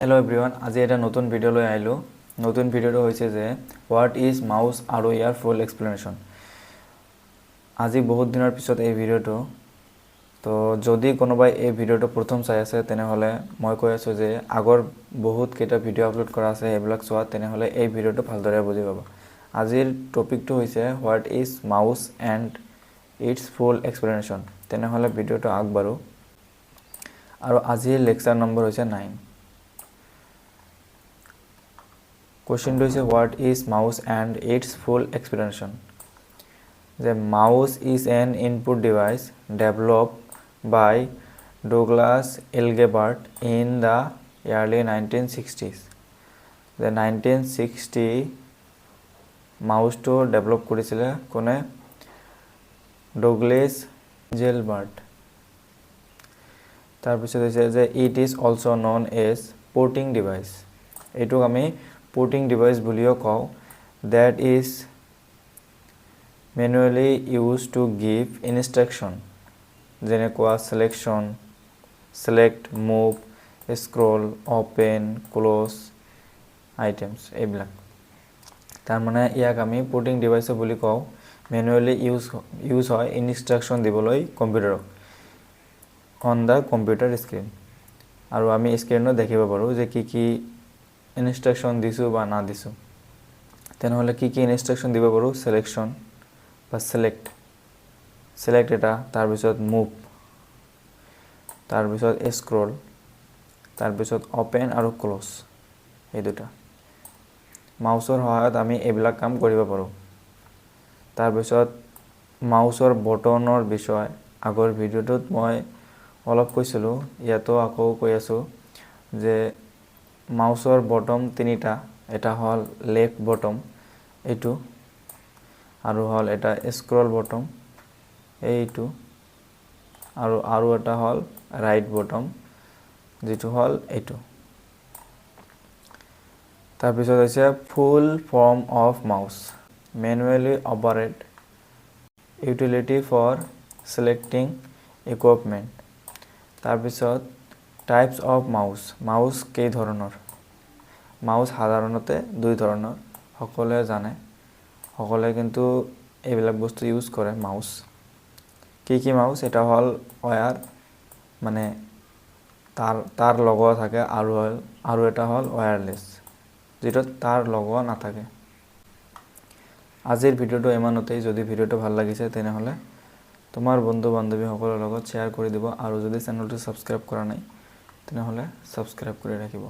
Hello everyone आज এটা নতুন ভিডিও লৈ আইলো নতুন ভিডিওটো হৈছে যে হোৱাট ইজ মাউস আৰু ইয়াৰ ফুল এক্সপ্লেনেশন আজি বহুত দিনৰ পিছত এই ভিডিওটো তো যদি কোনোবাই এই ভিডিওটো প্ৰথম চাই আছে তেনেহলে মই কৈ আছো যে আগৰ বহুত কেটা ভিডিও আপলোড কৰা আছে এইবিলাক চোৱা তেনেহলে এই ভিডিওটো ভালদৰে বুজি পাবা আজিৰ টপিকটো হৈছে what is mouse and it's full explanation তেনেহলে ভিডিওটো আগবাৰো আৰু আজিৰ লেকচাৰ নম্বৰ হৈছে 9 Question is what is mouse and its full explanation. The mouse is an input device developed by Douglas Engelbart in the early 1960s. The 1960 mouse to develop korisile kone Douglas Engelbart. tar pichot hoise je it is also known as porting device. Etu ami porting device বুলিও কও that is manually used to give instruction যেনেকুৱা selection select move scroll open close items এইবিলাক তাৰ মানে ইয়াক আমি porting device বুলি কও manually use হয় instruction দিবলৈ কম্পিউটাৰক on the computer screen আৰু আমি স্ক্ৰিনত দেখিব পাৰো যে কি instruction দিছো বা না দিছো তেনেহলে কি instruction দিব পাৰো selection বা select এটা তাৰ পিছত move তাৰ পিছত scroll তাৰ পিছত open আৰু close এই দুটা মাউসৰ সহায়ত আমি এইবিলাক কাম কৰিব পাৰো তাৰ পিছত মাউসৰ বটনৰ বিষয় আগৰ ভিডিওটোত মই অলপ কৈছিলো ইয়াতো আকৌ কৈ আছো যে মাউসৰ বটম তিনিটা এটা হল লেফট বটম এটো আৰু হল এটা স্ক্ৰল বটম এইটো আৰু এটা হল ৰাইট বটম যেটো হল এটো তাৰ পিছত আছে ফুল form of mouse manually operate utility for selecting equipment তাৰ পিছত types of mouse কেই ধৰণৰ মাউস সাধাৰণতে দুই ধৰণৰ সকলোৱে জানে সকলোৱে কিন্তু এইবিলাক বস্তু ইউজ কৰে মাউস কি মাউস এটা হল ওয়্যাৰ মানে তাৰ লগোৱা থাকে আৰু এটা হল ওয়্যাৰলেস যেটো তাৰ লগোৱা না থাকে আজিৰ ভিডিওটো ইমানতেই যদি ভিডিওটো ভাল লাগিছে তেনেহলে তোমাৰ বন্ধু বান্ধৱী সকলৰ লগত শেয়াৰ কৰি দিব আৰু যদি চেনেলটো সাবস্ক্ৰাইব কৰা নাই তেনেহলে সাবস্ক্ৰাইব কৰি ৰাখিব